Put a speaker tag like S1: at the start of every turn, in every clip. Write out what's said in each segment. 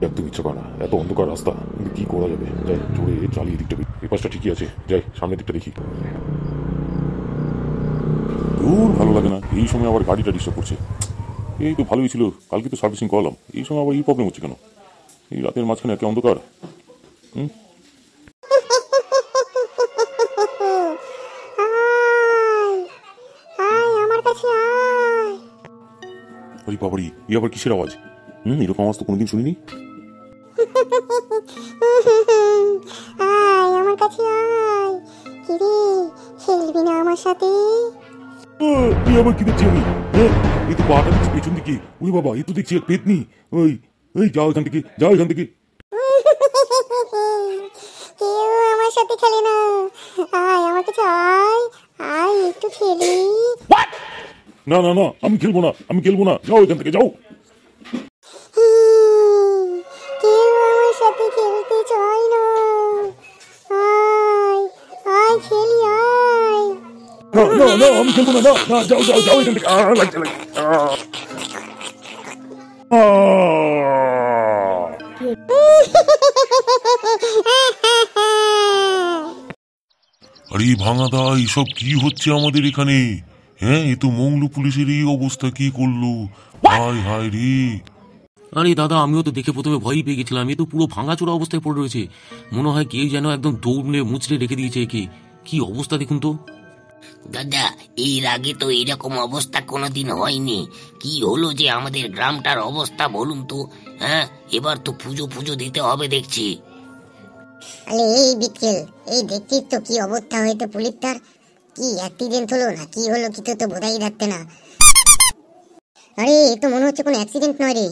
S1: একদম ইচ্ছা করে না, এত অন্ধকার রাস্তা, কিন্তু কি করা যাবে। যাই জোরে চালিয়ে দিকটা, এই পাশটা ঠিকই আছে, যাই সামনের দিকটা দেখি। দূর ভালো লাগে না, এই সময় আবার গাড়িটা ডিস্টার্ব করছে। এই তো ভালোই ছিল, কালকে তো সার্ভিসিং করলাম, এই সময় আবার এই প্রবলেম হচ্ছে কেন? এই রাতের মাঝখানে একে অন্ধকার। ওই বাবারি, এই আবার কিসের আওয়াজ? এরকম আওয়াজ তো কোনোদিন শুনিনি।
S2: আমার কাছে আয়, কিরে খেলবি না আমার সাথে?
S1: এই আবার কি দেখছি আমি? এই তো পাটা দেখছি পেছন দিকে, ওই বাবা, এই তো দেখছি এক পেতনি। ওই ওই যাও এখান থেকে, যাও এখান থেকে।
S2: কেউ আমার সাথে খেলে না, আয় আমার কাছে আয়, আয় একটু খেলি।
S1: না না না, আমি খেলবো না, আমি খেলবো না, যাও এখান থেকে, যাও।
S2: কেউ আমার সাথে খেলতে চায় না, আয় আয় খেলি আয়।
S1: না না না, আমি খেলবো না, না না, যাও যাও যাও এখান থেকে। লাগছে লাগছে। আরে ভাঙাদা, এইসব কি হচ্ছে আমাদের এখানে? এ তো মংলু পুলিশের এই অবস্থা কি করলো? হায় হায় রে।
S3: আরে দাদা, আমিও তো দেখে প্রথমে ভয়ই পেয়ে গেছিলাম। এ তো পুরো ভাঙাচোরা অবস্থায় পড়ে রয়েছে, মনে হয় কেউ যেন একদম দৌড়ে মুচড়ে রেখে দিয়েছে একে। কি অবস্থা দেখুন তো।
S4: দাদা, এর আগে তো এরকম অবস্থা কোনোদিন হয়নি। কি হলো যে আমাদের গ্রামটার অবস্থা বলুন তো? হ্যাঁ, এবার তো পুজো পুজো দিতে হবে দেখছি।
S2: আরে এই বিকেল, এই দেখছিস তো কি অবস্থা হয়েছে পুলিশটার। কি অ্যাক্সিডেন্ট হলো না কি হলো কিছু তো বোঝাই যাচ্ছে না। আরে এ তো মনে হচ্ছে কোনো অ্যাক্সিডেন্ট নয় রে,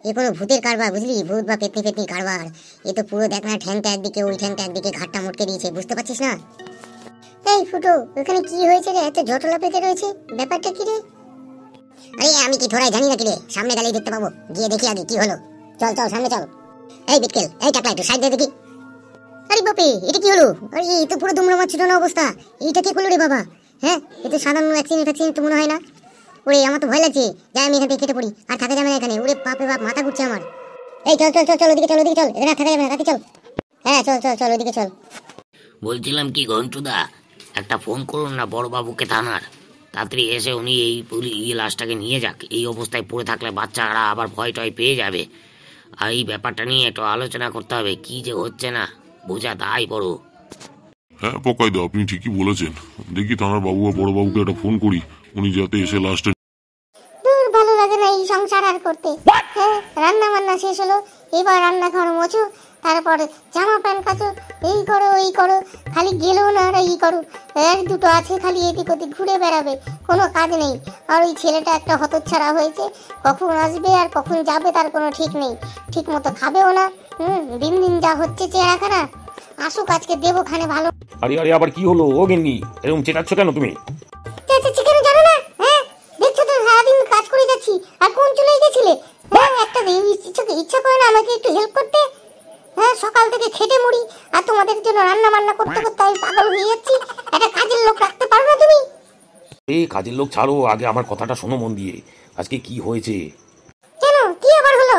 S2: এ কোনো ভূতের কারবার, বুঝলি? ভূত বা পেতনি পেতনি কারবার। এ তো পুরো দেখ না, ঠ্যাংটা একদিকে ওই ঠ্যাংটা একদিকে, ঘাটটা মটকে দিয়েছে, বুঝতে পারছিস না? এই ফুটো, ওখানে কি হয়েছে রে? এত জটলা পেতে রয়েছে, ব্যাপারটা কি রে? আরে আমি কি থোড়াই জানি না কি রে, সামনে গেলেই দেখতে পাবো, গিয়ে দেখি আগে কি হলো। চল চল সামনে চল। এই বিকেল, এই টাকলা একটু সাইড দিয়ে দেখি। আরে বাপে, এটা কি হলো? আরে এই তো পুরো দুমড়ে মারছিটানো অবস্থা, এইটা কে করলো রে বাবা? হ্যাঁ, এ তো সাধারণ অ্যাক্সিডেন্ট তো মনে হয় না। ওরে আমার তো ভয় লাগছে, যাই আমি এখান থেকে কেটে পড়ি, আর থাকা যাবে না এখানে। ওরে বাপরে বাপ, মাথা ঘুরছে আমার। এই চল চল চল চল, ওদিকে চল ওদিকে চল, এখানে থাকা যাবে না, রাতে চল। হ্যাঁ চল চল চল ওদিকে চল।
S4: বলছিলাম কি ঘন্টুদা, একটা ফোন করুন না বড়বাবুকে থানার, তাড়াতাড়ি এসে উনি এই লাশটাকে নিয়ে যাক। এই অবস্থায় পড়ে থাকলে বাচ্চারা আবার ভয় টয় পেয়ে যাবে। আর এই ব্যাপারটা নিয়ে একটু আলোচনা করতে হবে, কি যে হচ্ছে না বোঝা তাই বড়।
S1: হ্যাঁ পকাইদা, আপনি ঠিকই বলেছেন। দেখি থানার বাবু আর বড় বাবুকে একটা ফোন করি, উনি যাতে এসে লাস্টে।
S2: দূর ভালো লাগে না এই সংসার আর করতে। হ্যাঁ, রান্না বান্না শেষ হলো, এবার রান্নাঘর মোছো, তারপরে জামা প্যান্ট কাচো, এই করো ওই করো, খালি গেলেও না আর এই করো। এক দুটো আছে খালি এদিক ওদিক ঘুরে বেড়াবে, কোনো কাজ নেই। আর ওই ছেলেটা একটা হতচ্ছাড়া হয়েছে, কখন আসবে আর কখন যাবে তার কোনো ঠিক নেই, ঠিক মতো খাবেও না। দিন দিন যা হচ্ছে চেহারাখানা, আসুক আজকে দেবো খানে ভালো।
S3: আরে আরে, আবার কি হলো? ও গেননি, এরকম চেঁচাচ্ছ কেন তুমি?
S2: চিকেন জানো না? হ্যাঁ দেখছো তো, সারাদিন কাজ করে যাচ্ছি, আর কোন চলে গেছিলে? হ্যাঁ একটা ইচ্ছা করে না আমাকে একটু হেল্প করতে? হ্যাঁ সকাল থেকে খেটে মরি, আর তোমাদের জন্য রান্না বান্না করতে করতে আমি পাগল হয়ে যাচ্ছি। একটা কাজের লোক রাখতে পারো না তুমি?
S3: এই কাজের লোক ছাড়ো, আগে আমার কথাটা শোনো মন দিয়ে। আজকে কি হয়েছে?
S2: কেন, কি আবার হলো?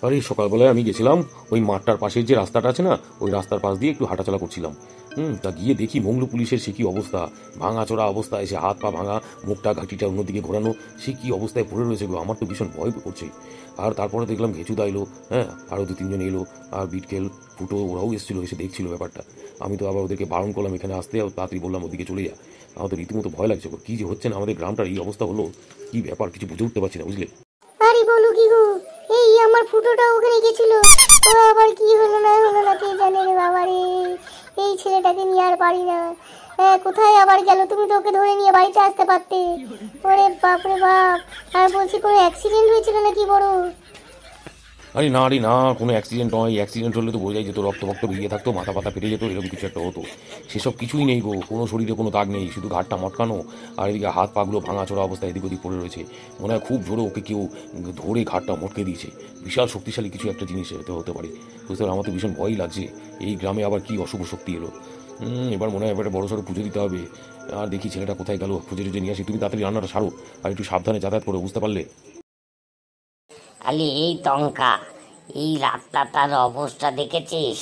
S3: আরে সকালবেলায় আমি গেছিলাম ওই মাঠটার পাশের যে রাস্তাটা আছে না, ওই রাস্তার পাশ দিয়ে একটু হাঁটাচলা করছিলাম। তা গিয়ে দেখি মংলু পুলিশের সে কি অবস্থা, ভাঙাচোরা অবস্থা, এসে হাত পা ভাঙা, মুখটা ঘাটিটা অন্যদিকে ঘোরানো, সে কি অবস্থায় পড়ে রয়েছে গো। আমার তো ভীষণ ভয় করছে। আর তারপরে দেখলাম ঘেচুদা এলো, হ্যাঁ আরও 2-3 জন এলো, আর বিটকেল ফুটো ওরাও এসেছিলো, এসে দেখছিল ব্যাপারটা। আমি তো আবার ওদেরকে বারণ করলাম এখানে আসতে, আর তাড়াতাড়ি বললাম ওদিকে চলে যা। আমার তো রীতিমতো ভয় লাগছে, কি যে হচ্ছে না আমাদের গ্রামটার এই অবস্থা হলো, কি ব্যাপার কিছু বুঝে উঠতে পারছি না, বুঝলে?
S2: আরে বলো কি গো, এই আমার ফুটোটা ওখানে গেছিল, ও আবার কি হলো না কে জানে রে বাবা রে। এই ছেলেটাকে নিয়ে আর পারি না, কোথায় আবার গেল? তুমি তো ওকে ধরে নিয়ে বাড়িতে আসতে পারতে। ওরে বাপ রে বাপ, আর বলছি কোনো অ্যাক্সিডেন্ট হয়েছিল নাকি বড়?
S3: আরে না রে না, কোনো অ্যাক্সিডেন্ট নয়। অ্যাক্সিডেন্ট হলে তো বোঝাই যেত, রক্ত বেরিয়ে থাকতো, মাথা পাতা ফেটে যেত, এরকম কিছু একটা হতো। সেসব কিছুই নেই গো, কোনো শরীরে কোনো দাগ নেই, শুধু ঘাটটা মটকানো, আর এদিকে হাত পাগুলো ভাঙাচোরা অবস্থায় এদিক ওদিক পড়ে রয়েছে। মনে হয় খুব জোরে ওকে কেউ ধরে ঘাটটা মটকে দিয়েছে। বিশাল শক্তিশালী কিছু একটা জিনিস হতে পারে, বুঝতে পারো? আমার তো ভীষণ ভয়ই লাগছে, এই গ্রামে আবার কি অশুভ শক্তি এলো। এবার মনে হয় এবারে বড় সড়ো পুজো দিতে হবে। আর দেখি ছেলেটা কোথায় গেল, খুঁজে টুজে নিয়ে আসি। তুমি তাড়াতাড়ি রান্নাটা সারো, আর একটু সাবধানে যাতায়াত করো, বুঝতে পারলে?
S4: আলি এই টঙ্কা, এই রাস্তাটার অবস্থা দেখেছিস?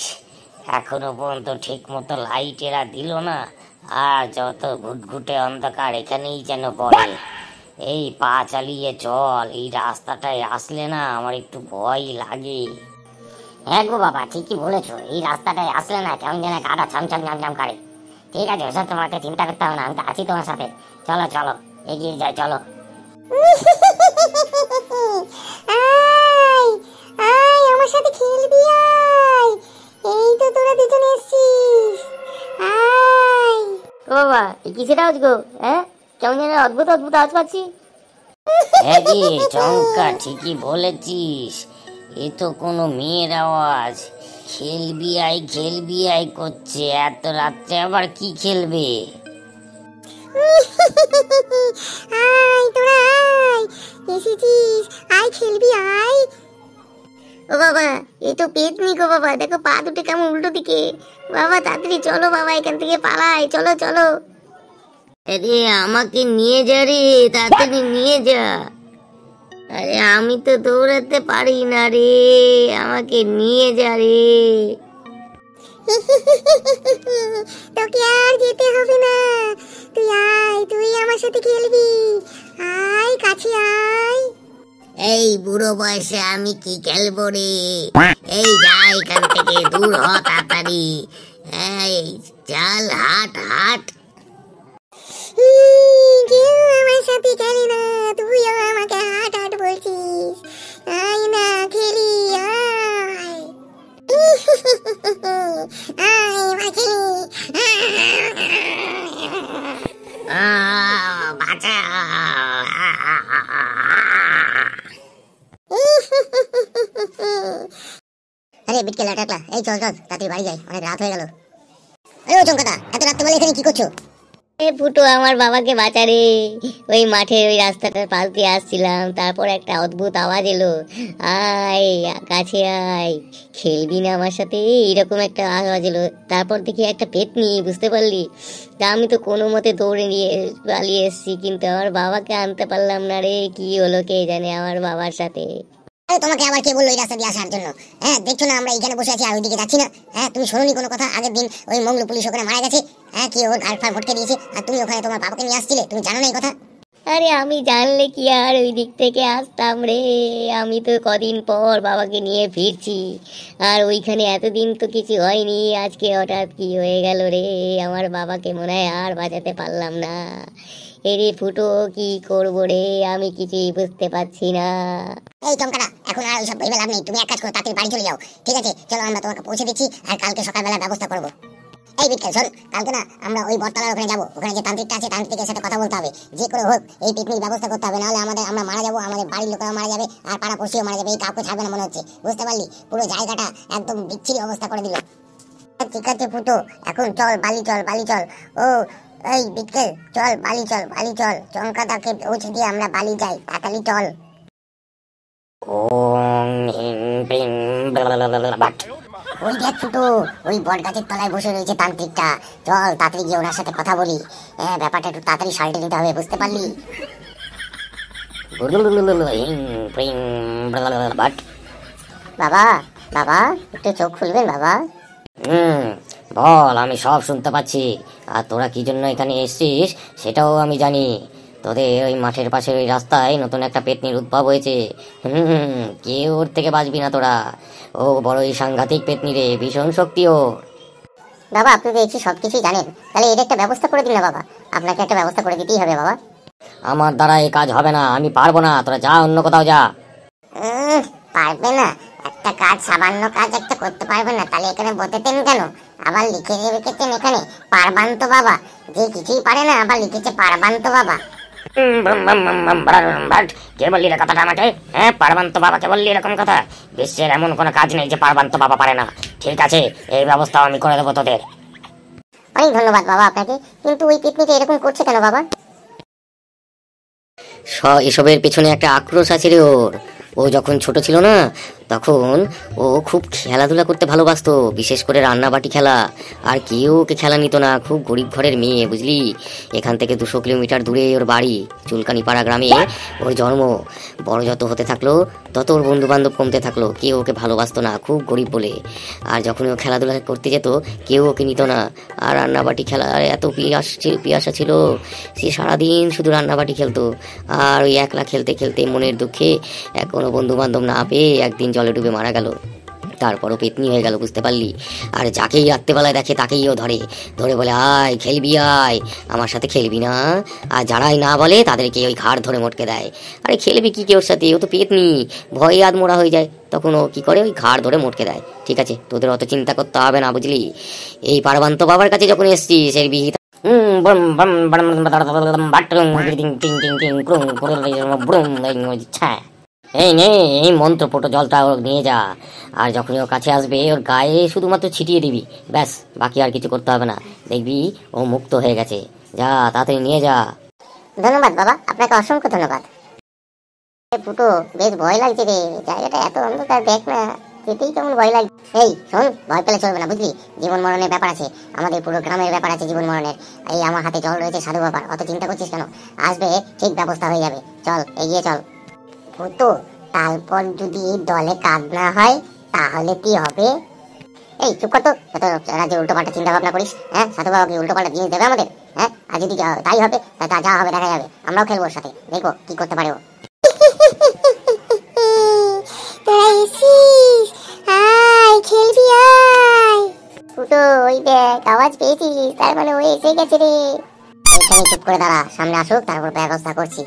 S4: এখনো পর্যন্ত ঠিক মতো লাইট এরা দিল না, আর যত ঘুটঘুটে অন্ধকার এখানেই যেন পড়ে। এই পা চালিয়ে চল, এই রাস্তাটায় আসলে না আমার একটু ভয় লাগে।
S2: হ্যাঁ গো বাবা, ঠিকই বলেছো, এই রাস্তাটায় আসলে না কেমন যেন গাটা ছমছম ছমছম করে। ঠিক আছে, ওসব তোমাকে চিন্তা করতে হবে না, আমি তো আছি তোমার সাথে। চলো চলো, এগিয়ে যাই, চলো। আয় আয়, আমার সাথে খেলবি, আয়। এই তো তোরা দুজনে এসেছিস, আয়। ও বাবা, কিসের আওয়াজ গো? হ্যাঁ, কেমন যেন অদ্ভুত অদ্ভুত আওয়াজ পাচ্ছি।
S4: হ্যাঁ রে চমকা, ঠিকই বলেছিস, এ তো কোনো মেয়ের আওয়াজ। খেলবি আই করছে, এত রাত্রে আবার কি খেলবে?
S2: আয় তোরা, আয়, এসেছিস, আয় খেলবি, আয়। ও বাবা, এই তো পেতনি গো বাবা, দেখো পা দুটো কেমন উল্টো দিকে। বাবা তাড়াতাড়ি চলো বাবা, এখান থেকে পালাই, চলো চলো।
S4: আরে আমাকে নিয়ে যা রে, তাড়াতাড়ি নিয়ে যা। আরে আমি তো দৌড়াতে পারি না রে, আমাকে নিয়ে যা রে।
S2: তোকে আর যেতে হবে না, তুই আয়, তুই আমার সাথে খেলবি, আয় কাছে আয়।
S4: এই বুড়ো বয়সে আমি কি খেলবো রে? এই যা এখান থেকে, দূর হ তাড়াতাড়ি। এই চল, হাট হাট।
S2: কেউ আমার সাথে খেলে না, তুইও আমাকে হাট হাট বলছিস। আয় না খেলি, আয়। আয় এবার খেলি।
S4: বাঁচা।
S2: আরে বিটকেল আটাকলা, এই চল চল তাড়াতাড়ি বাড়ি যাই, অনেক রাত হয়ে গেল। আরে ও চঙ্কাদা, এত রাত্রে বলে এখানে কি করছো?
S5: এ ফুটো, আমার বাবাকে বাঁচা রে। ওই মাঠের ওই রাস্তাটার পাশ দিয়ে আসছিলাম, তারপর একটা অদ্ভুত আওয়াজ এলো, আয় কাছে আয়, খেলবি না আমার সাথে, এইরকম একটা আওয়াজ এলো। তারপর দেখি একটা পেতনি, বুঝতে পারলি? তা আমি তো কোনো মতে দৌড়ে নিয়ে পালিয়ে এসেছি, কিন্তু আমার বাবাকে আনতে পারলাম না রে। কি হলো কে জানে আমার বাবার সাথে।
S2: আরে তোমাকে আবার কে বললো এই রাস্তা দিয়ে আসার জন্য? হ্যাঁ, দেখছো না আমরা এখানে বসে আছি আর ওইদিকে যাচ্ছি না? হ্যাঁ, তুমি শোনোনি কোনো কথা? আগের দিন ওই মংলু পুলিশ ওখানে মারা গেছে, হ্যাঁ, কি ওর গাড় ফাড় ভটকে দিয়েছে, আর তুমি ওখানে তোমার বাবাকে নিয়ে আসছিলে, তুমি জানো না এই কথা?
S5: আরে আমি জানলে কি আর ওই দিক থেকে আসতাম রে, আমি তো কদিন পর বাবাকে নিয়ে ফিরছি, আর ওইখানে এতদিন তো কিছু হয়নি, আজকে হঠাৎ কি হয়ে গেল রে, আমার বাবাকে মনে হয় আর বাঁচাতে পারলাম না। এরে ফুটো, কি করবো রে, আমি কিছুই বুঝতে পারছি না।
S2: এই চমকাটা, এখন আর ওইসব ভেবে লাভ নেই, তুমি এক কাজ করো, তাড়াতাড়ি বাড়ি চলে যাও। ঠিক আছে, চলো আমরা তোমাকে পৌঁছে দিচ্ছি, আর কালকে সকালবেলা ব্যবস্থা করবো। এই বিটকেল শোন, কালকে না আমরা ওই বটতলার ওখানে যাবো, ওখানে যে তান্ত্রিকটা আছে তান্ত্রিকের সাথে কথা বলতে হবে, যে করে হোক এই পিকনিক ব্যবস্থা করতে হবে, নাহলে আমরা মারা যাবো, আমাদের বাড়ির লোকেরা মারা যাবে, আর পাড়া পড়শিও মারা যাবে, এই কাউকে ছাড়বে না মনে হচ্ছে, বুঝতে পারলি? পুরো জায়গাটা একদম বিচ্ছিরি অবস্থা করে দিল। ঠিক আছে ফুটো, এখন চল বালি চল, বালি চল। ও এই বিটকেল, চল বালি চল, বালি চল, চমকাদাকে পৌঁছে দিয়ে আমরা বালি যাই, তাড়াতাড়ি চল।
S4: ওং হিং পিং বাট।
S2: ওই দেখ ফুটো, ওই বট গাছের তলায় বসে রয়েছে তান্ত্রিকটা, চল তাড়াতাড়ি গিয়ে ওনার সাথে কথা বলি। হ্যাঁ, ব্যাপারটা একটু তাড়াতাড়ি সাল্টে নিতে হবে, বুঝতে পারলি?
S4: হিং পিং বাট।
S2: বাবা, বাবা একটু চোখ খুলবেন বাবা?
S4: বল, আমি সব শুনতে পাচ্ছি, আর তোরা কি জন্য এখানে এসেছিস সেটাও আমি জানি। তোদের ওই মাঠের পাশের ওই রাস্তায় নতুন একটা পেতনির উদ্ভব হয়েছে। কেউ ওর থেকে বাঁচবি না তোরা। ও বড়ই সাংঘাতিক পেতনি রে, ভীষণ শক্তি ওর।
S2: বাবা আপনি তো দেখছি সবকিছুই জানেন, তাহলে এর একটা ব্যবস্থা করে দিন না বাবা, আপনাকে একটা ব্যবস্থা করে দিতেই হবে বাবা।
S4: আমার দ্বারা এই কাজ হবে না, আমি পারবো না, তোরা যা, অন্য কোথাও যা।
S2: পারবে না? একটা কাজ, সামান্য কাজ একটা করতে পারবে না? তাহলে এখানে বসেতেন কেন? আবার লিখে রেখেছেন এখানে পারবান তো বাবা, যে কিছুই পারে না আবার লিখেছে পারবান তো বাবা।
S4: কে বললি রে কথাটা আমাকে? হ্যাঁ, পারবান্ত বাবাকে বললি এরকম কথা? বিশ্বের এমন কোনো কাজ নেই যে পারবান্ত বাবা পারে না। ঠিক আছে, এই ব্যবস্থা আমি করে দেবো তোদের।
S2: অনেক ধন্যবাদ বাবা আপনাকে, কিন্তু ওই পিকনিকে এরকম করছে কেন বাবা?
S4: এসবের পেছনে একটা আক্রোশ আছে রে ওর। ও যখন ছোট ছিল না,
S5: তখন ও খুব খেলাধুলা করতে ভালোবাসতো, বিশেষ করে রান্নাবাটি খেলা। আর কেউ ওকে খেলা নিত না, খুব গরিব ঘরের মেয়ে বুঝলি। এখান থেকে 200 কিলোমিটার দূরে ওর বাড়ি, চুলকানিপাড়া গ্রামে ওর জন্ম। বড় যত হতে থাকলো তত ওর বন্ধু বান্ধব কমতে থাকলো, কেউ ওকে ভালোবাসতো না, খুব গরিব বলে। আর যখন ও খেলাধুলা করতে যেত কেউ ওকে নিত না। আর রান্নাবাটি খেলার এত পিয়াসা ছিল, সে সারাদিন শুধু রান্নাবাটি খেলতো। আর ওই একলা খেলতে খেলতে মনের দুঃখে কোনো বন্ধু বান্ধব না পেয়ে একদিন জলে ডুবে মারা গেল। তারপরও পেতনি হয়ে গেল, বুঝতে পারলি। আর যাকেই রাত্রেবেলায় দেখে তাকেই ও ধরে বলে, আয় খেলবি, আয় আমার সাথে খেলবি না। আর যারাই না বলে তাদেরকে ওই ঘাড় ধরে মটকে দেয়। আরে খেলবি কি ওর সাথে, ও তো পেতনি, ভয়ে আধমোড়া হয়ে যায়। তখন ও কি করে, ওই ঘাড় ধরে মটকে দেয়। ঠিক আছে, তোদের অত চিন্তা করতে হবে না বুঝলি। এই পারবান্ত বাবার কাছে যখন এসছিস এর বিহিত এই নে, এই মন্ত্রপট জলটা ওর নিয়ে যা। আর যখনই ওর কাছে আসবে ওর গায়ে শুধুমাত্র ছিটিয়ে দিবি, ব্যাস, বাকি আর কিছু করতে হবে না। দেখবি ও মুক্ত হয়ে গেছে। যা, তাড়াতাড়ি নিয়ে যা।
S2: ধন্যবাদ বাবা, আপনাকে অসংখ্য ধন্যবাদ। ফুটো, বেশ ভয় লাগছে রে, জায়গাটা এত অন্ধকার, দেখ না, যেতেই কেমন ভয় লাগছে। এই শোন, ভয় পেলে চলবে না বুঝলি, জীবন মরণের ব্যাপার আছে, আমাদের পুরো গ্রামের ব্যাপার আছে জীবন মরণের। এই আমার হাতে জল রয়েছে সাধু বাবার, অত চিন্তা করছিস কেন? আসবে, ঠিক ব্যবস্থা হয়ে যাবে, চল এগিয়ে চল। ফুটো, তারপর যদি দলে কাজ না হয় তাহলে কি হবে? এই চুপ কর তো, এত রাজ্যে উল্টো পাল্টা চিন্তা ভাবনা করিস। হ্যাঁ, সাধু বাবা কি উল্টো পাল্টা জিনিস দেবে আমাদের? হ্যাঁ, আর যদি তাই হবে, তা যা হবে দেখা যাবে, আমরাও খেলবো ওর সাথে, দেখো কি করতে পারে ও। খেলবি, আয় ফুটো, ওই দেখ আওয়াজ পেয়েছিস, তার মানে ও এসে গেছে রে। এইখানে চুপ করে দাঁড়া, সামনে আসুক তারপর ব্যবস্থা করছি।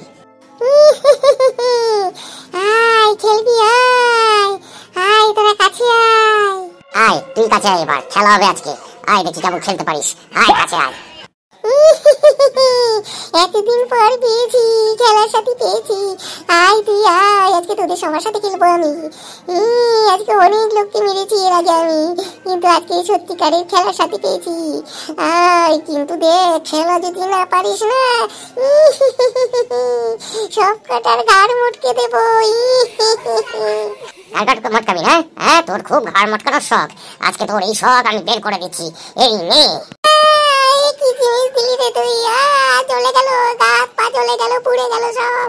S2: আয় খেলবি, আয় আয়, তোরা কাছে আয়। আয় তুই কাছে আয়, এবার খেলা হবে আজকে। আয় দেখি কেমন খেলতে পারিস, আয় কাছে আয়। এতদিন পর পেয়েছি, খেলার সাথে পেয়েছি। আয় তুই আয়, আজকে তোদের সবার সাথে খেলবো আমি। আজকে অনেক লোককে মেরেছি এর আগে আমি, কিন্তু আজকে সত্যিকারের খেলার সাথে পেয়েছি। আয়, কিন্তু দেখ, খেলা যদি না পারিস না, সব কাটার ঘাড় মটকে দেবো। মটকাবি না? হ্যাঁ, তোর খুব ঘাড় মটকানোর শখ, আজকে তোর এই শখ আমি বের করে দিচ্ছি। এই নে। কি জিনিস দিলি রে তুই? জ্বলে গেল, গাছ পা জ্বলে গেল, পুড়ে গেল সব।